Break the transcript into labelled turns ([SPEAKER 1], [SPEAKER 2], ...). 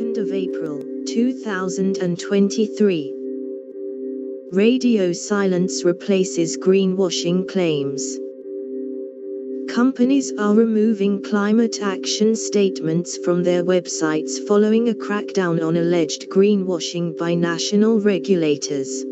[SPEAKER 1] 2nd of April, 2023. Radio silence replaces greenwashing claims. Companies are removing climate action statements from their websites following a crackdown on alleged greenwashing by national regulators.